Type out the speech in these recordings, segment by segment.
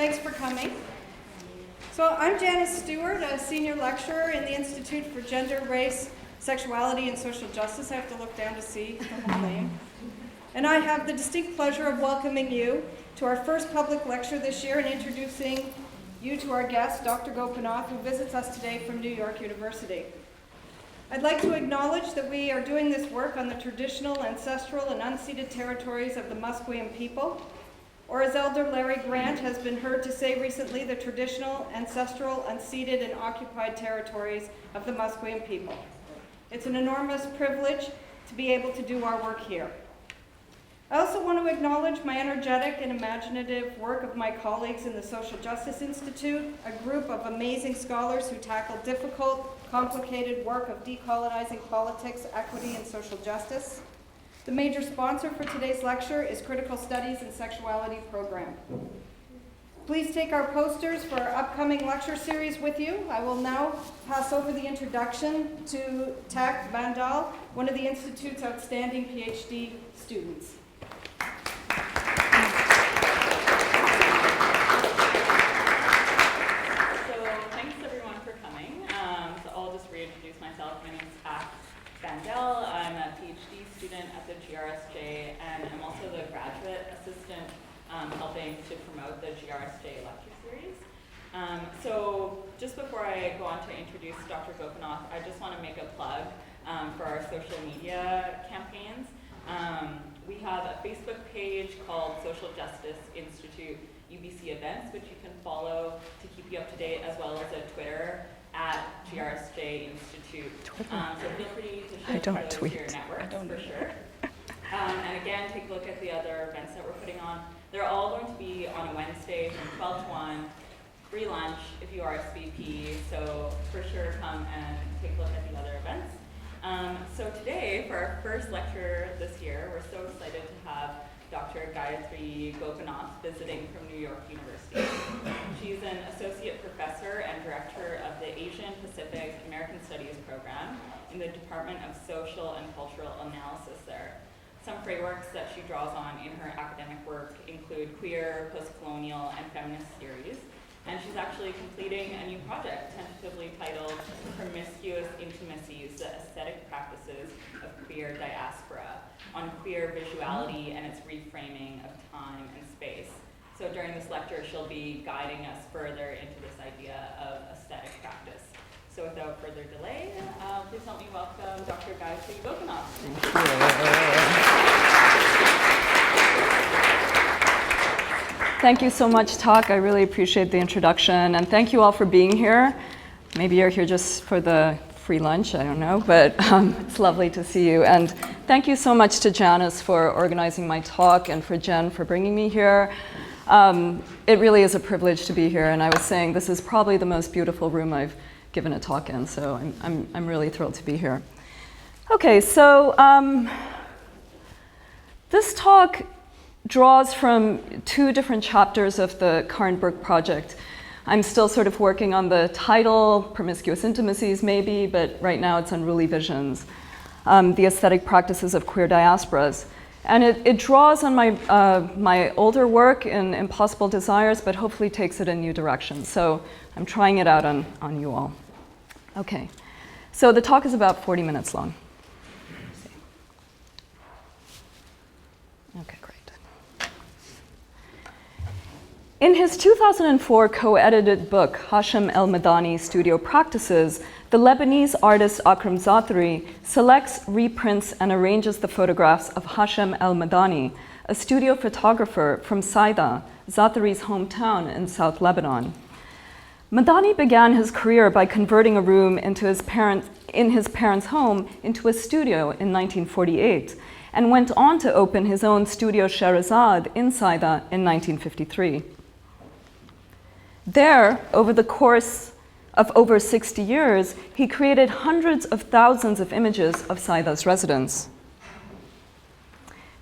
Thanks for coming. So I'm Janice Stewart, a senior lecturer in the Institute for Gender, Race, Sexuality, and Social Justice. I have to look down to see the whole name. And I have the distinct pleasure of welcoming you to our first public lecture this year and introducing you to our guest, Dr. Gopinath, who visits us today from New York University. I'd like to acknowledge that we are doing this work on the traditional, ancestral, and unceded territories of the Musqueam people, or as Elder Larry Grant has been heard to say recently, the traditional, ancestral, unceded, and occupied territories of the Musqueam people. It's an enormous privilege to be able to do our work here. I also want to acknowledge my energetic and imaginative work of my colleagues in the Social Justice Institute, a group of amazing scholars who tackle difficult, complicated work of decolonizing politics, equity, and social justice. The major sponsor for today's lecture is Critical Studies and Sexuality program. Please take our posters for our upcoming lecture series with you. I will now pass over the introduction to Tak Vandal, one of the Institute's outstanding PhD students. Thanks everyone for coming. So I'll just reintroduce myself. My name is Tak Vandal. I'm a PhD student at the GRSJ, and I'm also the graduate assistant helping to promote the GRSJ lecture series. So just before I go on to introduce Dr. Gopinath, I just want to make a plug for our social media campaigns. We have a Facebook page called Social Justice Institute UBC Events, which you can follow to keep you up to date, as well as a Twitter at GRSJ Institute. So feel free to share those to your networks for sure. And again, take a look at the other events that we're putting on. They're all going to be on a Wednesday from 12 to 1, free lunch if you RSVP, so for sure come and take a look at the other events. So today, for our first lecture this year, we're so excited to have Dr. Gayatri Gopinath visiting from New York University. She's an associate professor and director of the Asian Pacific American Studies program in the Department of Social and Cultural Analysis there. Some frameworks that she draws on in her academic work include queer, post-colonial, and feminist theories. And she's actually completing a new project tentatively titled Promiscuous Intimacies, the Aesthetic Practices of Queer Diaspora, on queer visuality and its reframing of time and space. So during this lecture, she'll be guiding us further into this idea of aesthetic practice. So without further delay, please help me welcome Dr. Gayatri Gopinath. Thank you so much, Tak. I really appreciate the introduction, and thank you all for being here. Maybe you're here just for the free lunch, I don't know, but it's lovely to see you. And thank you so much to Janice for organizing my talk and for Jen for bringing me here. It really is a privilege to be here, and I was saying this is probably the most beautiful room I've given a talk in, so I'm really thrilled to be here. Okay, so this talk draws from two different chapters of the current book project. I'm still sort of working on the title, Promiscuous Intimacies maybe, but right now it's Unruly Visions, the aesthetic practices of queer diasporas. And it draws on my older work in Impossible Desires, but hopefully takes it in new directions. So I'm trying it out on you all. Okay, so the talk is about 40 minutes long. Okay, great. In his 2004 co-edited book, Hashem El-Madani Studio Practices, the Lebanese artist Akram Zaatari selects, reprints, and arranges the photographs of Hashem El-Madani, a studio photographer from Saida, Zaatari's hometown in South Lebanon. Madani began his career by converting a room in his parents' home into a studio in 1948, and went on to open his own studio Sherazad in Saida in 1953. There, over the course of over 60 years, he created hundreds of thousands of images of Saida's residents.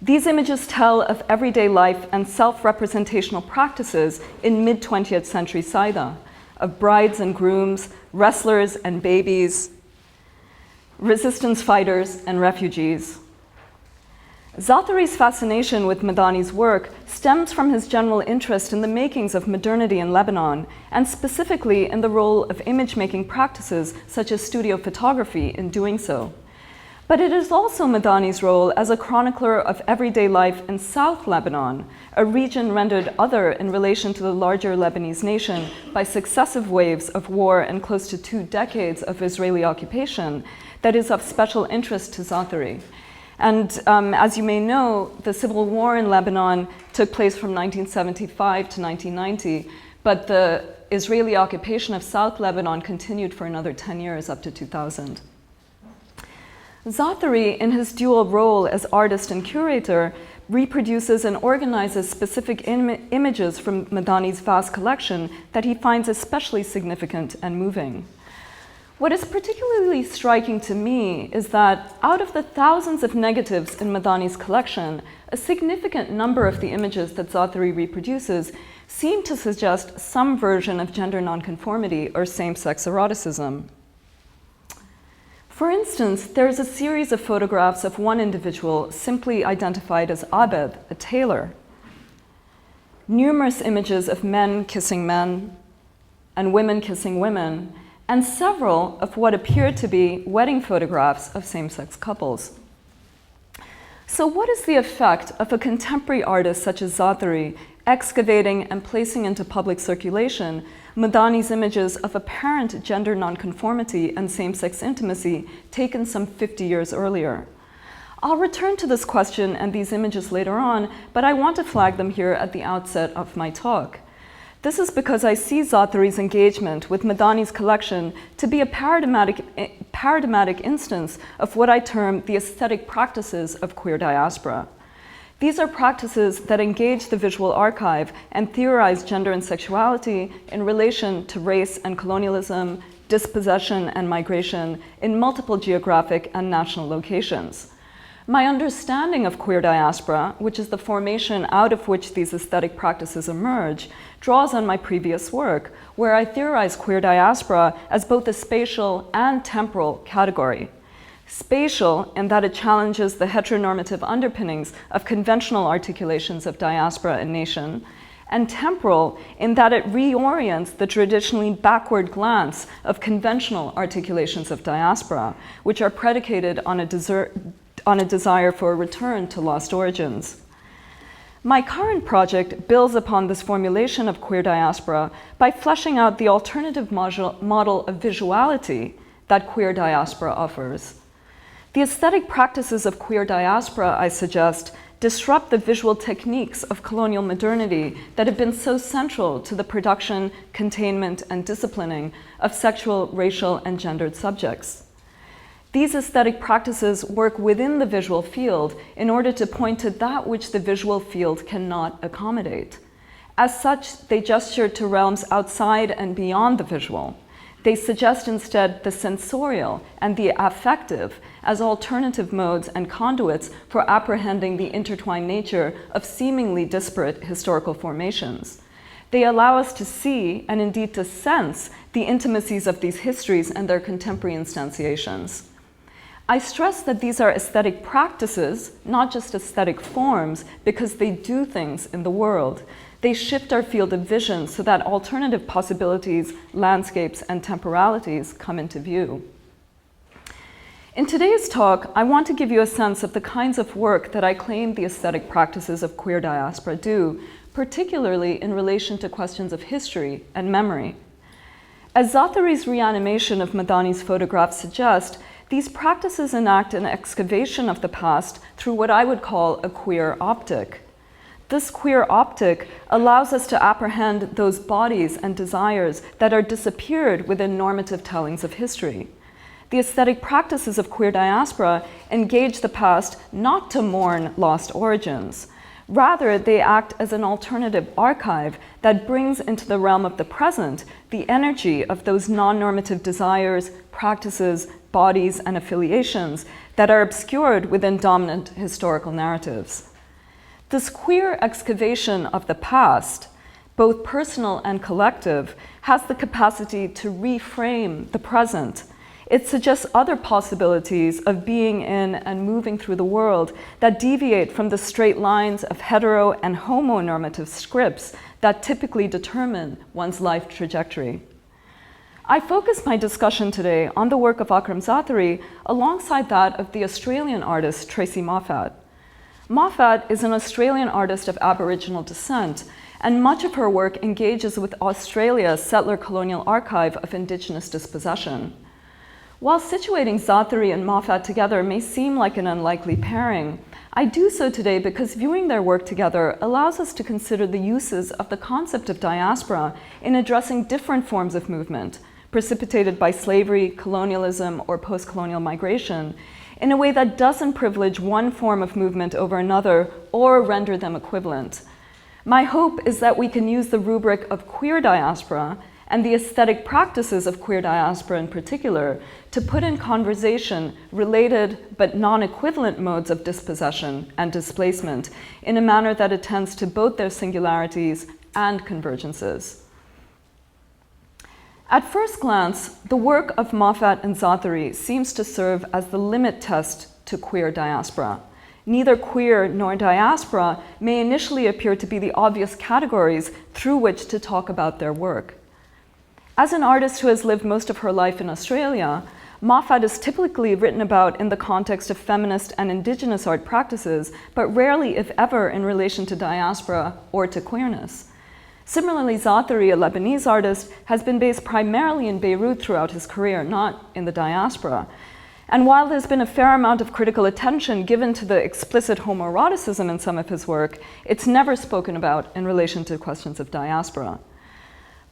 These images tell of everyday life and self-representational practices in mid-20th century Saida, of brides and grooms, wrestlers and babies, resistance fighters and refugees. Zaatari's fascination with Madani's work stems from his general interest in the makings of modernity in Lebanon, and specifically in the role of image-making practices such as studio photography in doing so. But it is also Madani's role as a chronicler of everyday life in South Lebanon, a region rendered other in relation to the larger Lebanese nation by successive waves of war and close to 2 decades of Israeli occupation, that is of special interest to Zaatari. And as you may know, the civil war in Lebanon took place from 1975 to 1990, but the Israeli occupation of South Lebanon continued for another 10 years up to 2000. Zaatari, in his dual role as artist and curator, reproduces and organizes specific images from Madani's vast collection that he finds especially significant and moving. What is particularly striking to me is that out of the thousands of negatives in Madani's collection, a significant number of the images that Zaatari reproduces seem to suggest some version of gender nonconformity or same-sex eroticism. For instance, there is a series of photographs of one individual simply identified as Abed, a tailor. Numerous images of men kissing men and women kissing women, and several of what appear to be wedding photographs of same-sex couples. So what is the effect of a contemporary artist such as Zaatari excavating and placing into public circulation Madani's images of apparent gender nonconformity and same-sex intimacy taken some 50 years earlier? I'll return to this question and these images later on, but I want to flag them here at the outset of my talk. This is because I see Zaatari's engagement with Madani's collection to be a paradigmatic instance of what I term the aesthetic practices of queer diaspora. These are practices that engage the visual archive and theorize gender and sexuality in relation to race and colonialism, dispossession and migration in multiple geographic and national locations. My understanding of queer diaspora, which is the formation out of which these aesthetic practices emerge, draws on my previous work, where I theorize queer diaspora as both a spatial and temporal category. Spatial in that it challenges the heteronormative underpinnings of conventional articulations of diaspora and nation, and temporal in that it reorients the traditionally backward glance of conventional articulations of diaspora, which are predicated on a desire for a return to lost origins. My current project builds upon this formulation of queer diaspora by fleshing out the alternative model of visuality that queer diaspora offers. The aesthetic practices of queer diaspora, I suggest, disrupt the visual techniques of colonial modernity that have been so central to the production, containment, and disciplining of sexual, racial, and gendered subjects. These aesthetic practices work within the visual field in order to point to that which the visual field cannot accommodate. As such, they gesture to realms outside and beyond the visual. They suggest instead the sensorial and the affective as alternative modes and conduits for apprehending the intertwined nature of seemingly disparate historical formations. They allow us to see, and indeed to sense, the intimacies of these histories and their contemporary instantiations. I stress that these are aesthetic practices, not just aesthetic forms, because they do things in the world. They shift our field of vision so that alternative possibilities, landscapes, and temporalities come into view. In today's talk, I want to give you a sense of the kinds of work that I claim the aesthetic practices of queer diaspora do, particularly in relation to questions of history and memory. As Zaatari's reanimation of Madani's photographs suggest, these practices enact an excavation of the past through what I would call a queer optic. This queer optic allows us to apprehend those bodies and desires that are disappeared within normative tellings of history. The aesthetic practices of queer diaspora engage the past not to mourn lost origins. Rather, they act as an alternative archive that brings into the realm of the present the energy of those non-normative desires, practices, bodies, and affiliations that are obscured within dominant historical narratives. This queer excavation of the past, both personal and collective, has the capacity to reframe the present. It suggests other possibilities of being in and moving through the world that deviate from the straight lines of hetero and homonormative scripts that typically determine one's life trajectory. I focus my discussion today on the work of Akram Zaatari alongside that of the Australian artist Tracey Moffatt. Moffatt is an Australian artist of Aboriginal descent, and much of her work engages with Australia's settler colonial archive of indigenous dispossession. While situating Zaatari and Moffatt together may seem like an unlikely pairing, I do so today because viewing their work together allows us to consider the uses of the concept of diaspora in addressing different forms of movement, precipitated by slavery, colonialism, or post-colonial migration, in a way that doesn't privilege one form of movement over another or render them equivalent. My hope is that we can use the rubric of queer diaspora and the aesthetic practices of queer diaspora in particular to put in conversation related but non-equivalent modes of dispossession and displacement in a manner that attends to both their singularities and convergences. At first glance, the work of Moffatt and Zaatari seems to serve as the limit test to queer diaspora. Neither queer nor diaspora may initially appear to be the obvious categories through which to talk about their work. As an artist who has lived most of her life in Australia, Moffatt is typically written about in the context of feminist and indigenous art practices, but rarely, if ever, in relation to diaspora or to queerness. Similarly, Zaatari, a Lebanese artist, has been based primarily in Beirut throughout his career, not in the diaspora. And while there's been a fair amount of critical attention given to the explicit homoeroticism in some of his work, it's never spoken about in relation to questions of diaspora.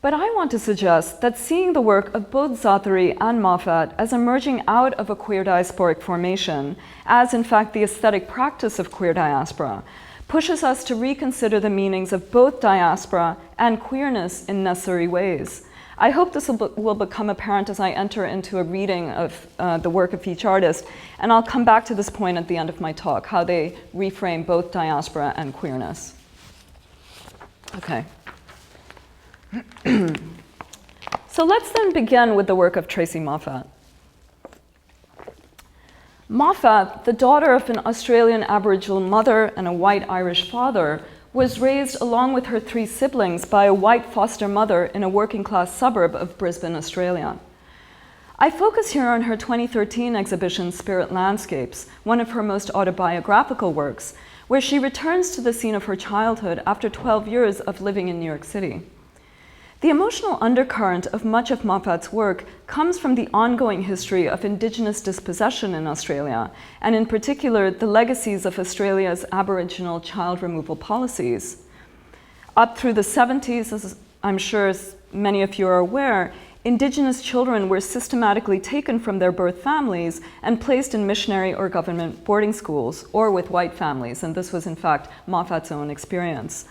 But I want to suggest that seeing the work of both Zaatari and Moffatt as emerging out of a queer diasporic formation, as in fact the aesthetic practice of queer diaspora, pushes us to reconsider the meanings of both diaspora and queerness in necessary ways. I hope this will become apparent as I enter into a reading of the work of each artist, and I'll come back to this point at the end of my talk, how they reframe both diaspora and queerness. Okay. So let's then begin with the work of Tracey Moffatt. Moffatt, the daughter of an Australian Aboriginal mother and a white Irish father, was raised along with her three siblings by a white foster mother in a working-class suburb of Brisbane, Australia. I focus here on her 2013 exhibition, Spirit Landscapes, one of her most autobiographical works, where she returns to the scene of her childhood after 12 years of living in New York City. The emotional undercurrent of much of Moffatt's work comes from the ongoing history of indigenous dispossession in Australia, and in particular, the legacies of Australia's Aboriginal child removal policies. Up through the 70s, as I'm sure many of you are aware, Indigenous children were systematically taken from their birth families and placed in missionary or government boarding schools, or with white families, and this was in fact Moffatt's own experience.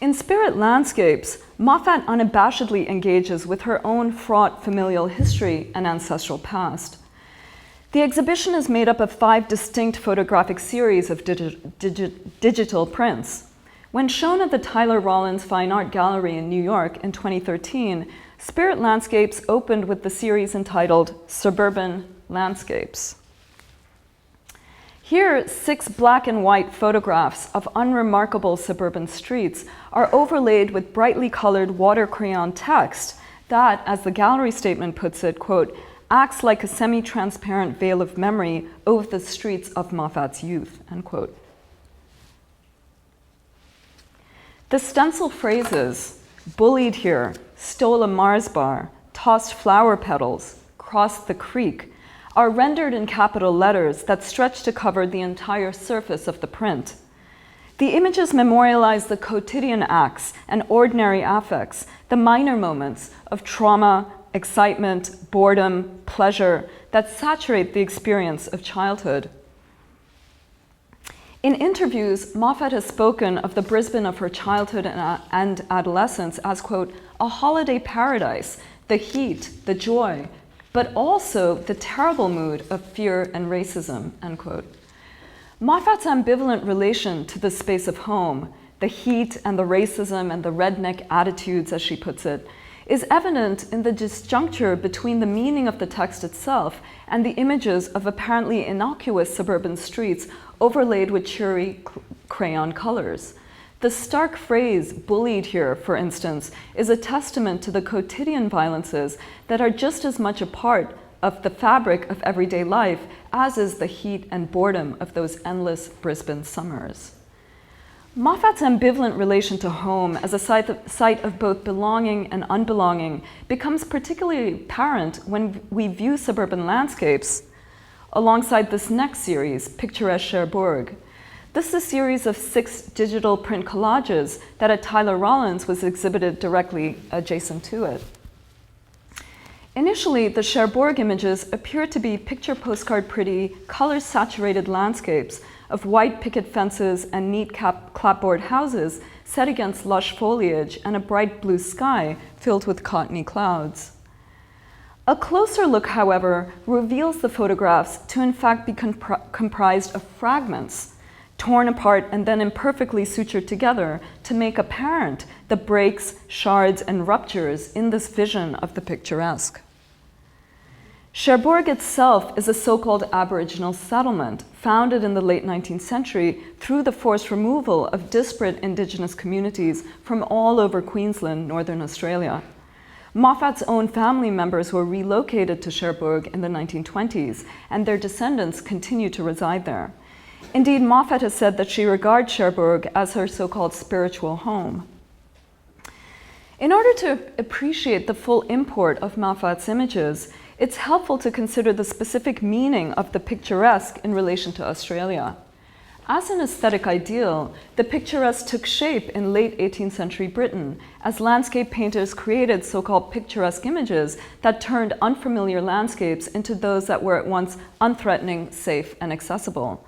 In Spirit Landscapes, Moffatt unabashedly engages with her own fraught familial history and ancestral past. The exhibition is made up of 5 distinct photographic series of digital prints. When shown at the Tyler Rollins Fine Art Gallery in New York in 2013, Spirit Landscapes opened with the series entitled Suburban Landscapes. Here, 6 black and white photographs of unremarkable suburban streets are overlaid with brightly colored water crayon text that, as the gallery statement puts it, quote, acts like a semi-transparent veil of memory over the streets of Moffatt's youth, end quote. The stencil phrases, bullied here, stole a Mars bar, tossed flower petals, crossed the creek, are rendered in capital letters that stretch to cover the entire surface of the print. The images memorialize the quotidian acts and ordinary affects, the minor moments of trauma, excitement, boredom, pleasure that saturate the experience of childhood. In interviews, Moffatt has spoken of the Brisbane of her childhood and adolescence as, quote, a holiday paradise, the heat, the joy, but also the terrible mood of fear and racism, end quote. Moffatt's ambivalent relation to the space of home, the heat and the racism and the redneck attitudes, as she puts it, is evident in the disjuncture between the meaning of the text itself and the images of apparently innocuous suburban streets overlaid with cheery crayon colors. The stark phrase bullied here, for instance, is a testament to the quotidian violences that are just as much a part of the fabric of everyday life as is the heat and boredom of those endless Brisbane summers. Moffatt's ambivalent relation to home as a site of both belonging and unbelonging becomes particularly apparent when we view suburban landscapes alongside this next series, Picturesque Cherbourg. This is a series of 6 digital print collages that at Tyler Rollins was exhibited directly adjacent to it. Initially, the Cherbourg images appear to be picture postcard pretty, color-saturated landscapes of white picket fences and neat clapboard houses set against lush foliage and a bright blue sky filled with cottony clouds. A closer look, however, reveals the photographs to in fact be comprised of fragments, torn apart and then imperfectly sutured together to make apparent the breaks, shards, and ruptures in this vision of the picturesque. Cherbourg itself is a so-called Aboriginal settlement founded in the late 19th century through the forced removal of disparate indigenous communities from all over Queensland, Northern Australia. Moffatt's own family members were relocated to Cherbourg in the 1920s, and their descendants continue to reside there. Indeed, Moffatt has said that she regards Cherbourg as her so-called spiritual home. In order to appreciate the full import of Moffatt's images, it's helpful to consider the specific meaning of the picturesque in relation to Australia. As an aesthetic ideal, the picturesque took shape in late 18th century Britain as landscape painters created so-called picturesque images that turned unfamiliar landscapes into those that were at once unthreatening, safe, and accessible.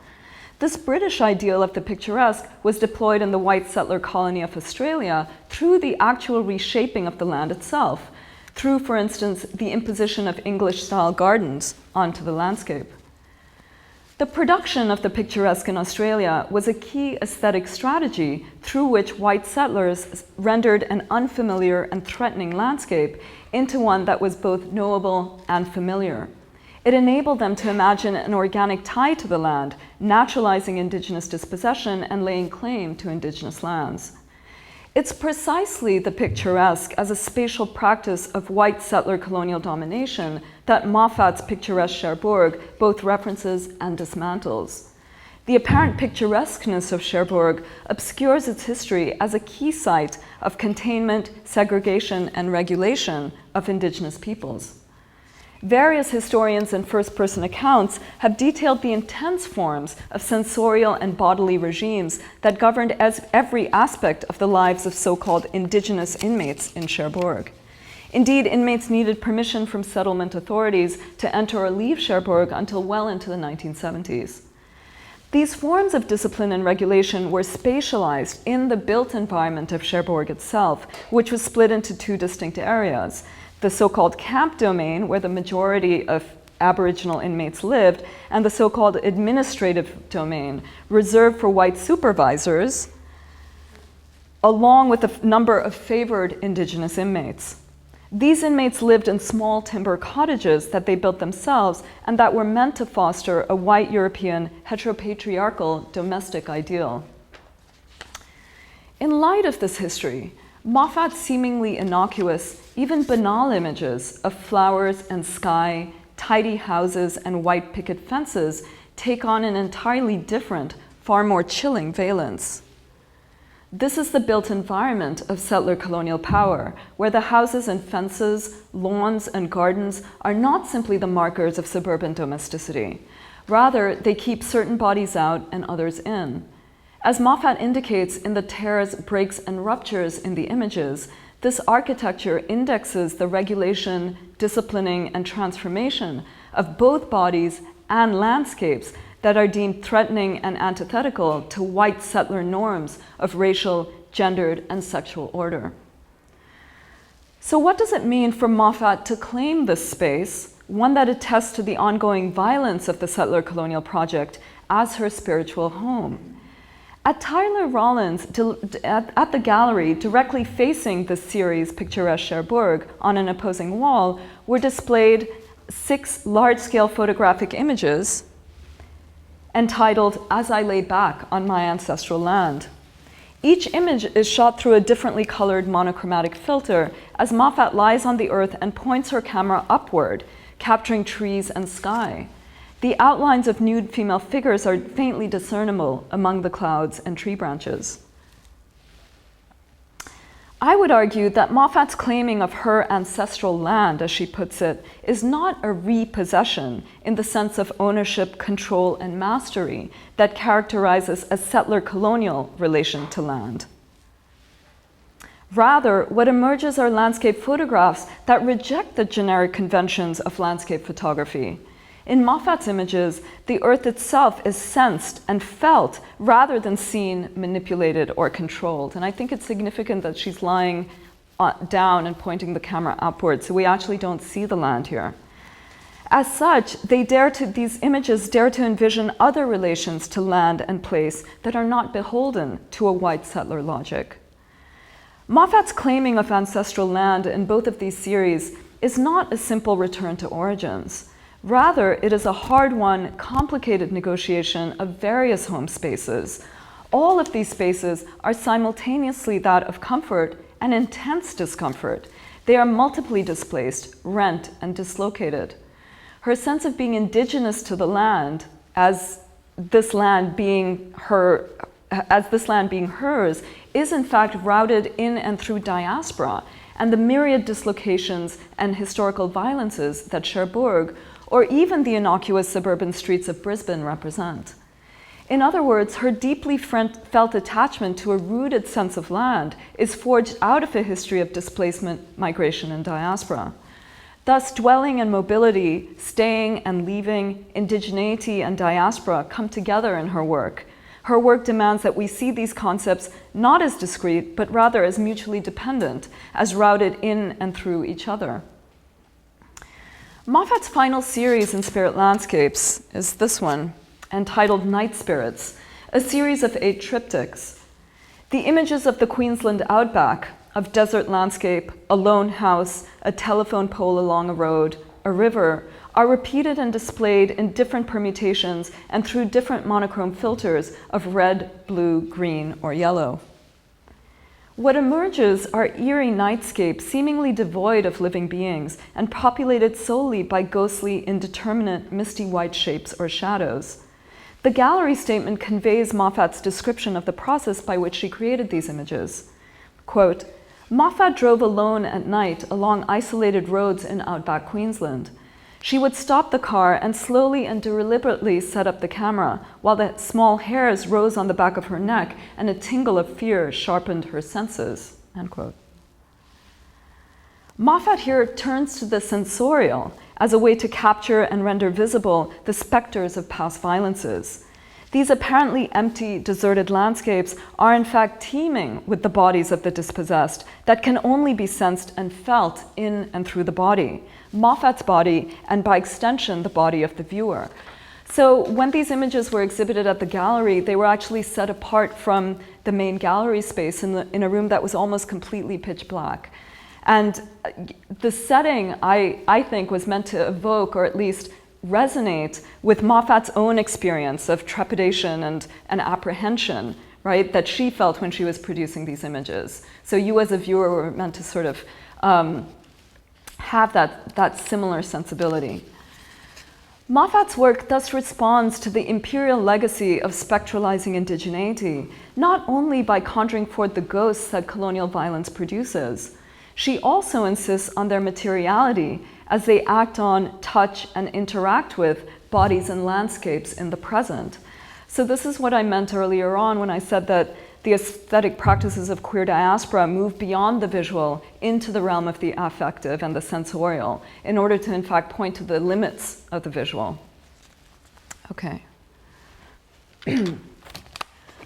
This British ideal of the picturesque was deployed in the white settler colony of Australia through the actual reshaping of the land itself, through, for instance, the imposition of English-style gardens onto the landscape. The production of the picturesque in Australia was a key aesthetic strategy through which white settlers rendered an unfamiliar and threatening landscape into one that was both knowable and familiar. It enabled them to imagine an organic tie to the land, naturalizing indigenous dispossession and laying claim to indigenous lands. It's precisely the picturesque as a spatial practice of white settler colonial domination that Moffatt's Picturesque Cherbourg both references and dismantles. The apparent picturesqueness of Cherbourg obscures its history as a key site of containment, segregation, and regulation of indigenous peoples. Various historians and first-person accounts have detailed the intense forms of sensorial and bodily regimes that governed every aspect of the lives of so-called indigenous inmates in Cherbourg. Indeed, inmates needed permission from settlement authorities to enter or leave Cherbourg until well into the 1970s. These forms of discipline and regulation were spatialized in the built environment of Cherbourg itself, which was split into 2 distinct areas: the so-called camp domain, where the majority of Aboriginal inmates lived, and the so-called administrative domain, reserved for white supervisors, along with a number of favored Indigenous inmates. These inmates lived in small timber cottages that they built themselves and that were meant to foster a white European heteropatriarchal domestic ideal. In light of this history, Moffatt's seemingly innocuous, even banal images of flowers and sky, tidy houses, and white picket fences take on an entirely different, far more chilling valence. This is the built environment of settler colonial power, where the houses and fences, lawns and gardens are not simply the markers of suburban domesticity. Rather, they keep certain bodies out and others in. As Moffatt indicates in the tears, breaks, and ruptures in the images, this architecture indexes the regulation, disciplining, and transformation of both bodies and landscapes that are deemed threatening and antithetical to white settler norms of racial, gendered, and sexual order. So what does it mean for Moffatt to claim this space, one that attests to the ongoing violence of the settler colonial project, as her spiritual home? At Tyler Rollins, at the gallery, directly facing the series Picturesque Cherbourg on an opposing wall, were displayed 6 large-scale photographic images entitled As I Lay Back on My Ancestral Land. Each image is shot through a differently colored monochromatic filter as Moffatt lies on the earth and points her camera upward, capturing trees and sky. The outlines of nude female figures are faintly discernible among the clouds and tree branches. I would argue that Moffatt's claiming of her ancestral land, as she puts it, is not a repossession in the sense of ownership, control, and mastery that characterizes a settler-colonial relation to land. Rather, what emerges are landscape photographs that reject the generic conventions of landscape photography. In Moffatt's images, the earth itself is sensed and felt rather than seen, manipulated, or controlled. And I think it's significant that she's lying down and pointing the camera upward, so we actually don't see the land here. As such, these images dare to envision other relations to land and place that are not beholden to a white settler logic. Moffatt's claiming of ancestral land in both of these series is not a simple return to origins. Rather, it is a hard-won, complicated negotiation of various home spaces. All of these spaces are simultaneously that of comfort and intense discomfort. They are multiply displaced, rent, and dislocated. Her sense of being indigenous to the land, as this land being hers, is in fact routed in and through diaspora and the myriad dislocations and historical violences that Cherbourg, or even the innocuous suburban streets of Brisbane, represent. In other words, her deeply felt attachment to a rooted sense of land is forged out of a history of displacement, migration, and diaspora. Thus, dwelling and mobility, staying and leaving, indigeneity and diaspora come together in her work. Her work demands that we see these concepts not as discrete, but rather as mutually dependent, as routed in and through each other. Moffatt's final series in Spirit Landscapes is this one, entitled Night Spirits, a series of 8 triptychs. The images of the Queensland outback, of desert landscape, a lone house, a telephone pole along a road, a river, are repeated and displayed in different permutations and through different monochrome filters of red, blue, green, or yellow. What emerges are eerie nightscapes seemingly devoid of living beings and populated solely by ghostly, indeterminate, misty white shapes or shadows. The gallery statement conveys Moffatt's description of the process by which she created these images. Quote, Moffatt drove alone at night along isolated roads in outback Queensland. She would stop the car and slowly and deliberately set up the camera, while the small hairs rose on the back of her neck and a tingle of fear sharpened her senses. End quote. Moffatt here turns to the sensorial as a way to capture and render visible the specters of past violences. These apparently empty, deserted landscapes are in fact teeming with the bodies of the dispossessed that can only be sensed and felt in and through the body, Moffatt's body, and by extension, the body of the viewer. So when these images were exhibited at the gallery, they were actually set apart from the main gallery space in a room that was almost completely pitch black. And the setting, I think, was meant to evoke, or at least resonate with Moffatt's own experience of trepidation and apprehension, right, that she felt when she was producing these images. So you as a viewer were meant to sort of have that similar sensibility. Moffatt's work thus responds to the imperial legacy of spectralizing indigeneity, not only by conjuring forth the ghosts that colonial violence produces. She also insists on their materiality as they act on, touch, and interact with bodies and landscapes in the present. So this is what I meant earlier on when I said that the aesthetic practices of queer diaspora move beyond the visual into the realm of the affective and the sensorial in order to, in fact, point to the limits of the visual. Okay.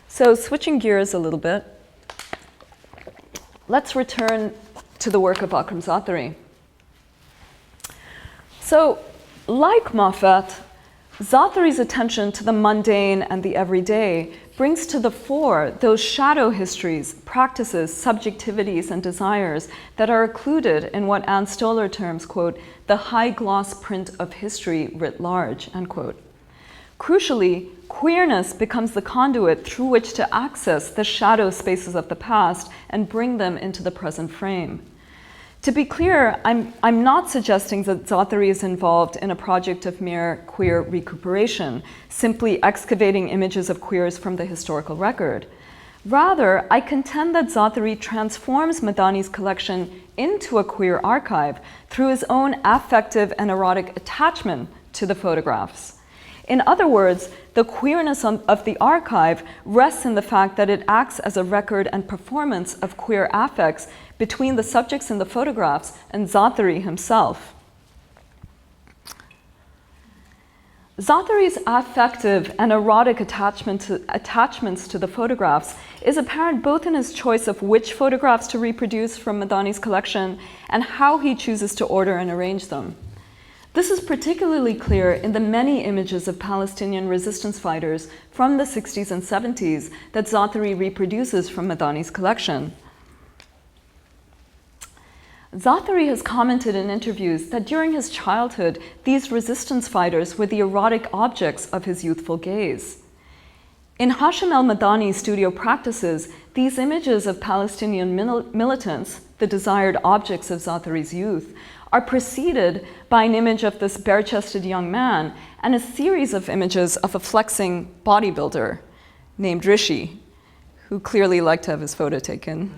So switching gears a little bit, let's return to the work of Akram Zaatari. So, like Moffatt, Zaatari's attention to the mundane and the everyday brings to the fore those shadow histories, practices, subjectivities, and desires that are occluded in what Anne Stoller terms, quote, the high gloss print of history writ large, end quote. Crucially, queerness becomes the conduit through which to access the shadow spaces of the past and bring them into the present frame. To be clear, I'm not suggesting that Zaatari is involved in a project of mere queer recuperation, simply excavating images of queers from the historical record. Rather, I contend that Zaatari transforms Madani's collection into a queer archive through his own affective and erotic attachment to the photographs. In other words, the queerness of the archive rests in the fact that it acts as a record and performance of queer affects between the subjects in the photographs and Zaatari himself. Zaatari's affective and erotic attachments to the photographs is apparent both in his choice of which photographs to reproduce from Madani's collection and how he chooses to order and arrange them. This is particularly clear in the many images of Palestinian resistance fighters from the 60s and 70s that Zaatari reproduces from Madani's collection. Zaatari has commented in interviews that during his childhood, these resistance fighters were the erotic objects of his youthful gaze. In Hashim al-Madani's studio practices, these images of Palestinian militants, the desired objects of Zaatari's youth, are preceded by an image of this bare-chested young man and a series of images of a flexing bodybuilder named Rishi, who clearly liked to have his photo taken.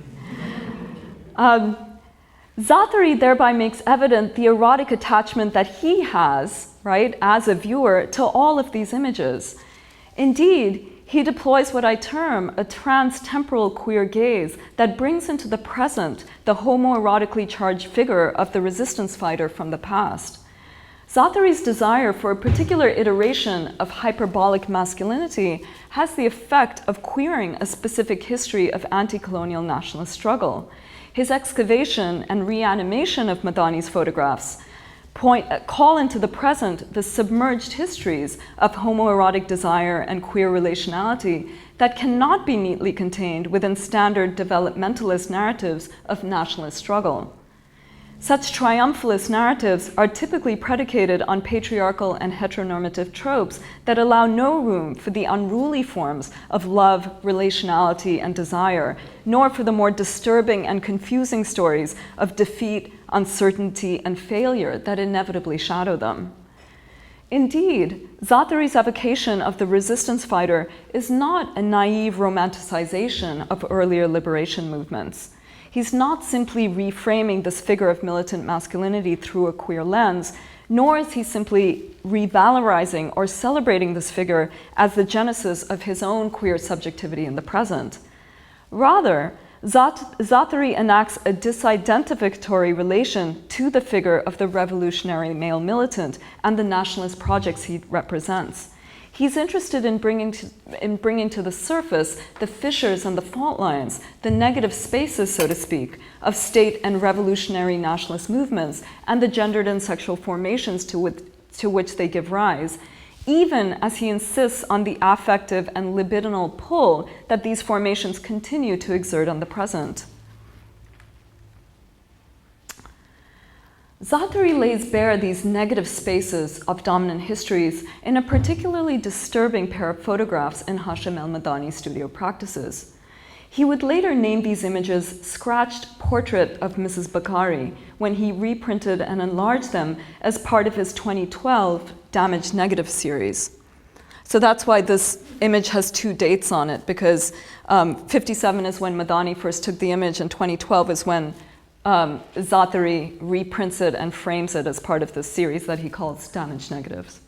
Zaatari thereby makes evident the erotic attachment that he has, right, as a viewer, to all of these images. Indeed, he deploys what I term a trans-temporal queer gaze that brings into the present the homoerotically charged figure of the resistance fighter from the past. Zaatari's desire for a particular iteration of hyperbolic masculinity has the effect of queering a specific history of anti-colonial nationalist struggle. His excavation and reanimation of Madani's photographs call into the present the submerged histories of homoerotic desire and queer relationality that cannot be neatly contained within standard developmentalist narratives of nationalist struggle. Such triumphalist narratives are typically predicated on patriarchal and heteronormative tropes that allow no room for the unruly forms of love, relationality, and desire, nor for the more disturbing and confusing stories of defeat, uncertainty, and failure that inevitably shadow them. Indeed, Zaatari's evocation of the resistance fighter is not a naive romanticization of earlier liberation movements. He's not simply reframing this figure of militant masculinity through a queer lens, nor is he simply revalorizing or celebrating this figure as the genesis of his own queer subjectivity in the present. Rather, Zaatari enacts a disidentificatory relation to the figure of the revolutionary male militant and the nationalist projects he represents. He's interested in bringing to the surface the fissures and the fault lines, the negative spaces, so to speak, of state and revolutionary nationalist movements and the gendered and sexual formations to which they give rise, even as he insists on the affective and libidinal pull that these formations continue to exert on the present. Zaatari lays bare these negative spaces of dominant histories in a particularly disturbing pair of photographs in Hashim al-Madani's studio practices. He would later name these images Scratched Portrait of Mrs. Bakari when he reprinted and enlarged them as part of his 2012 Damaged Negative series. So that's why this image has two dates on it, because 57 is when Madani first took the image and 2012 is when Zaatari reprints it and frames it as part of this series that he calls Damaged Negatives.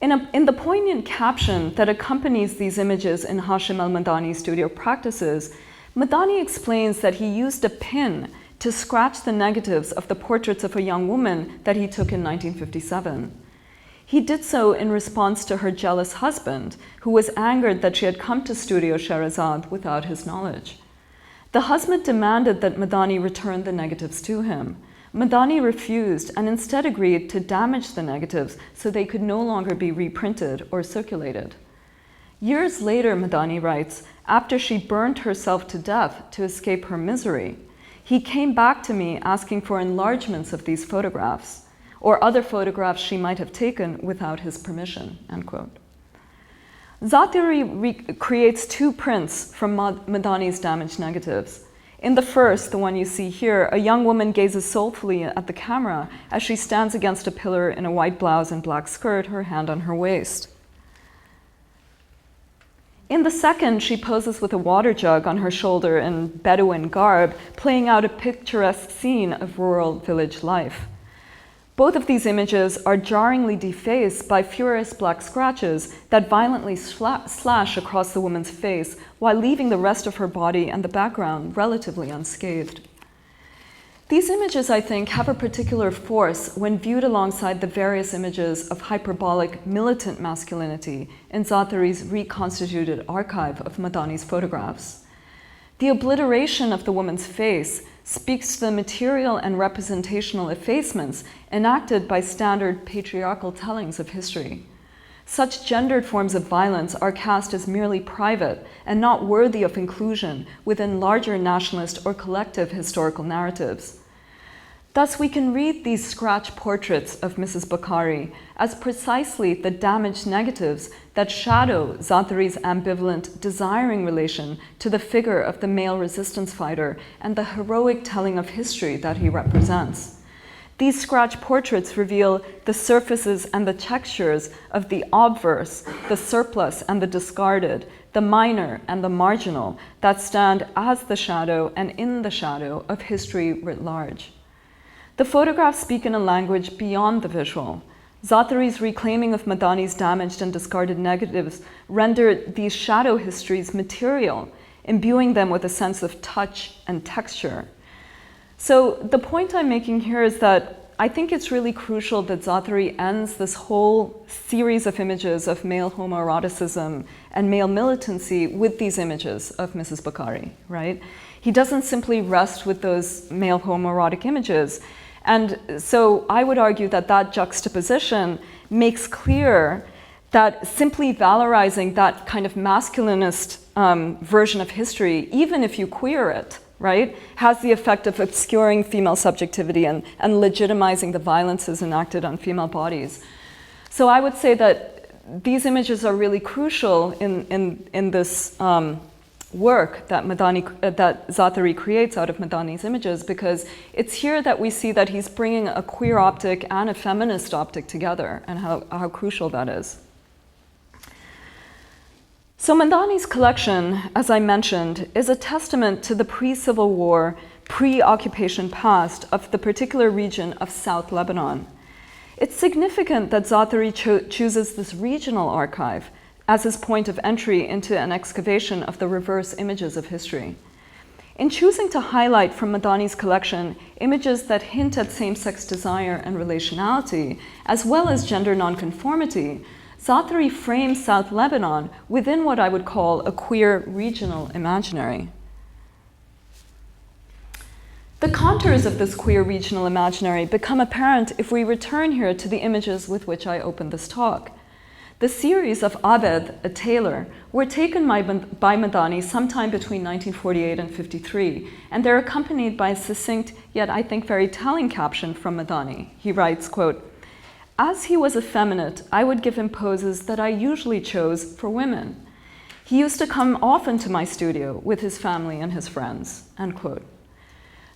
In the poignant caption that accompanies these images in Hashim al-Madani's studio practices, Madani explains that he used a pin to scratch the negatives of the portraits of a young woman that he took in 1957. He did so in response to her jealous husband, who was angered that she had come to Studio Sherazad without his knowledge. The husband demanded that Madani return the negatives to him. Madani refused and instead agreed to damage the negatives so they could no longer be reprinted or circulated. Years later, Madani writes, after she burned herself to death to escape her misery, he came back to me asking for enlargements of these photographs, or other photographs she might have taken without his permission, end quote. Zaatari creates two prints from Madani's damaged negatives. In the first, the one you see here, a young woman gazes soulfully at the camera as she stands against a pillar in a white blouse and black skirt, her hand on her waist. In the second, she poses with a water jug on her shoulder in Bedouin garb, playing out a picturesque scene of rural village life. Both of these images are jarringly defaced by furious black scratches that violently slash across the woman's face while leaving the rest of her body and the background relatively unscathed. These images, I think, have a particular force when viewed alongside the various images of hyperbolic militant masculinity in Zaatari's reconstituted archive of Madani's photographs. The obliteration of the woman's face speaks to the material and representational effacements enacted by standard patriarchal tellings of history. Such gendered forms of violence are cast as merely private and not worthy of inclusion within larger nationalist or collective historical narratives. Thus, we can read these scratch portraits of Mrs. Bakari as precisely the damaged negatives that shadow Zaatari's ambivalent, desiring relation to the figure of the male resistance fighter and the heroic telling of history that he represents. These scratch portraits reveal the surfaces and the textures of the obverse, the surplus and the discarded, the minor and the marginal that stand as the shadow and in the shadow of history writ large. The photographs speak in a language beyond the visual. Zaatari's reclaiming of Madani's damaged and discarded negatives rendered these shadow histories material, imbuing them with a sense of touch and texture. So the point I'm making here is that I think it's really crucial that Zaatari ends this whole series of images of male homoeroticism and male militancy with these images of Mrs. Bakari, right? He doesn't simply rest with those male homoerotic images. And so I would argue that that juxtaposition makes clear that simply valorizing that kind of masculinist version of history, even if you queer it, right, has the effect of obscuring female subjectivity and legitimizing the violences enacted on female bodies. So I would say that these images are really crucial in this work that Zaatari creates out of Madani's images, because it's here that we see that he's bringing a queer optic and a feminist optic together, and how crucial that is. So Madani's collection, as I mentioned, is a testament to the pre-Civil War, pre-occupation past of the particular region of South Lebanon. It's significant that Zaatari chooses this regional archive as his point of entry into an excavation of the reverse images of history. In choosing to highlight from Madani's collection images that hint at same-sex desire and relationality, as well as gender nonconformity, Zaatari frames South Lebanon within what I would call a queer regional imaginary. The contours of this queer regional imaginary become apparent if we return here to the images with which I opened this talk. The series of Abed, a tailor, were taken by Madani sometime between 1948 and 53, and they're accompanied by a succinct, yet I think very telling caption from Madani. He writes, quote, "As he was effeminate, I would give him poses that I usually chose for women. He used to come often to my studio with his family and his friends," end quote.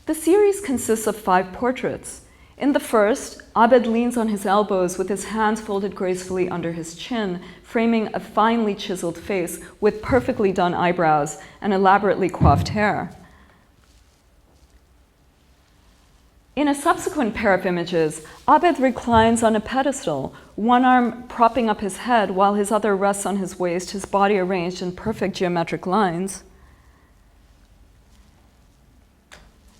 The series consists of 5 portraits. In the first, Abed leans on his elbows with his hands folded gracefully under his chin, framing a finely chiseled face with perfectly done eyebrows and elaborately coiffed hair. In a subsequent pair of images, Abed reclines on a pedestal, one arm propping up his head while his other rests on his waist, his body arranged in perfect geometric lines.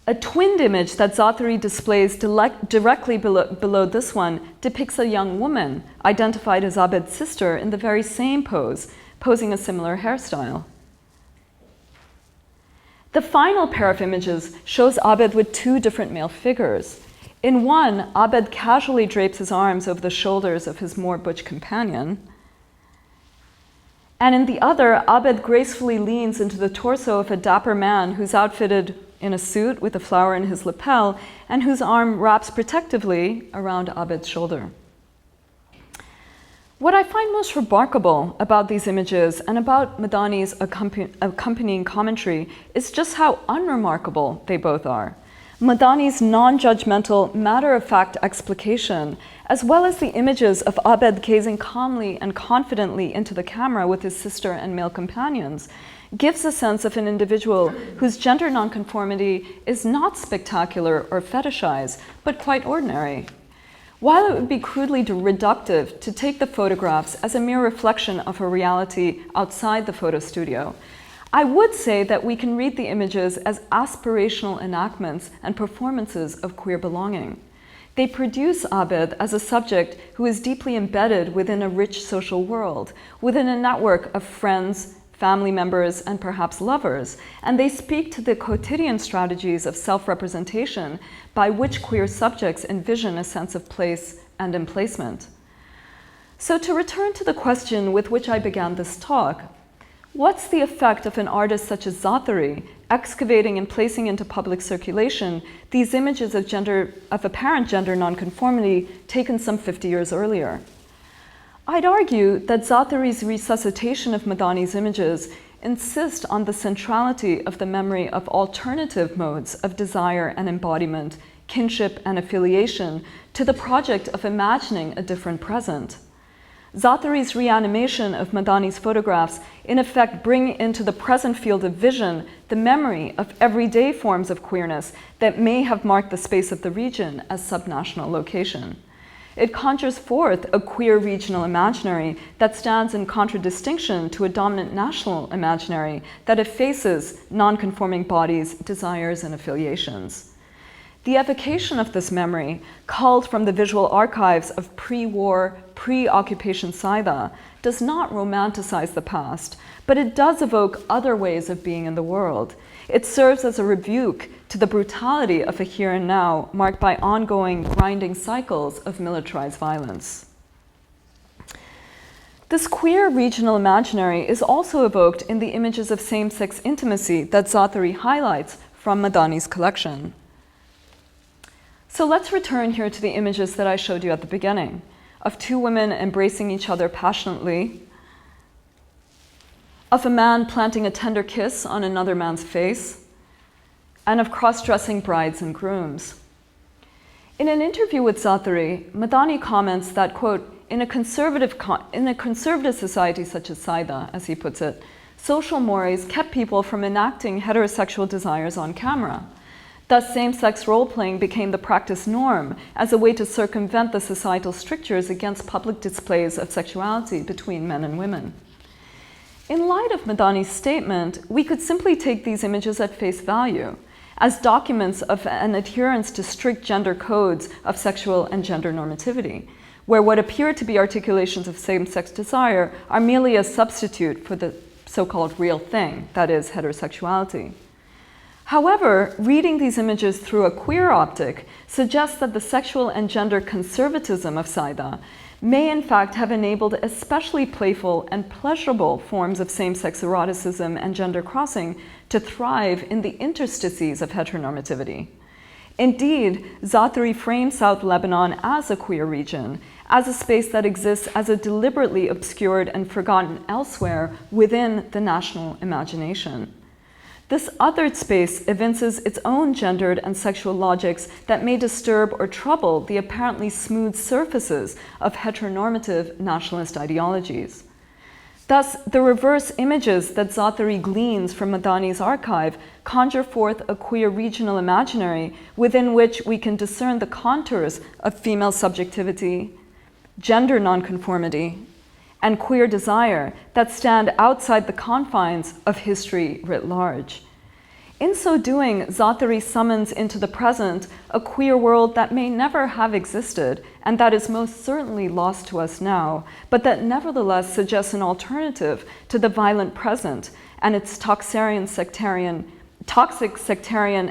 A twinned image that Zaatari displays directly below this one depicts a young woman, identified as Abed's sister, in the very same pose, posing a similar hairstyle. The final pair of images shows Abed with 2 different male figures. In one, Abed casually drapes his arms over the shoulders of his more butch companion. And in the other, Abed gracefully leans into the torso of a dapper man who's outfitted in a suit with a flower in his lapel and whose arm wraps protectively around Abed's shoulder. What I find most remarkable about these images and about Madani's accompanying commentary is just how unremarkable they both are. Madani's non-judgmental, matter-of-fact explication, as well as the images of Abed gazing calmly and confidently into the camera with his sister and male companions, gives a sense of an individual whose gender nonconformity is not spectacular or fetishized, but quite ordinary. While it would be crudely reductive to take the photographs as a mere reflection of a reality outside the photo studio, I would say that we can read the images as aspirational enactments and performances of queer belonging. They produce Abed as a subject who is deeply embedded within a rich social world, within a network of friends, family members, and perhaps lovers, and they speak to the quotidian strategies of self-representation by which queer subjects envision a sense of place and emplacement. So to return to the question with which I began this talk, what's the effect of an artist such as Zaatari excavating and placing into public circulation these images of apparent gender nonconformity taken some 50 years earlier? I'd argue that Zaatari's resuscitation of Madani's images insist on the centrality of the memory of alternative modes of desire and embodiment, kinship and affiliation to the project of imagining a different present. Zaatari's reanimation of Madani's photographs in effect bring into the present field of vision the memory of everyday forms of queerness that may have marked the space of the region as subnational location. It conjures forth a queer regional imaginary that stands in contradistinction to a dominant national imaginary that effaces non-conforming bodies, desires, and affiliations. The evocation of this memory, culled from the visual archives of pre-war, pre-occupation Saida, does not romanticize the past, but it does evoke other ways of being in the world. It serves as a rebuke to the brutality of a here and now marked by ongoing grinding cycles of militarized violence. This queer regional imaginary is also evoked in the images of same-sex intimacy that Zaatari highlights from Madani's collection. So let's return here to the images that I showed you at the beginning, of two women embracing each other passionately, of a man planting a tender kiss on another man's face, and of cross-dressing brides and grooms. In an interview with Zaatari, Madani comments that, quote, in a conservative society such as Saida, as he puts it, social mores kept people from enacting heterosexual desires on camera. Thus, same-sex role-playing became the practice norm as a way to circumvent the societal strictures against public displays of sexuality between men and women. In light of Madani's statement, we could simply take these images at face value, as documents of an adherence to strict gender codes of sexual and gender normativity, where what appear to be articulations of same-sex desire are merely a substitute for the so-called real thing, that is, heterosexuality. However, reading these images through a queer optic suggests that the sexual and gender conservatism of Saida may in fact have enabled especially playful and pleasurable forms of same-sex eroticism and gender crossing to thrive in the interstices of heteronormativity. Indeed, Zaatari frames South Lebanon as a queer region, as a space that exists as a deliberately obscured and forgotten elsewhere within the national imagination. This othered space evinces its own gendered and sexual logics that may disturb or trouble the apparently smooth surfaces of heteronormative nationalist ideologies. Thus, the reverse images that Zaatari gleans from Madani's archive conjure forth a queer regional imaginary within which we can discern the contours of female subjectivity, gender nonconformity, and queer desire that stand outside the confines of history writ large. In so doing, Zaatari summons into the present a queer world that may never have existed and that is most certainly lost to us now, but that nevertheless suggests an alternative to the violent present and its toxic sectarian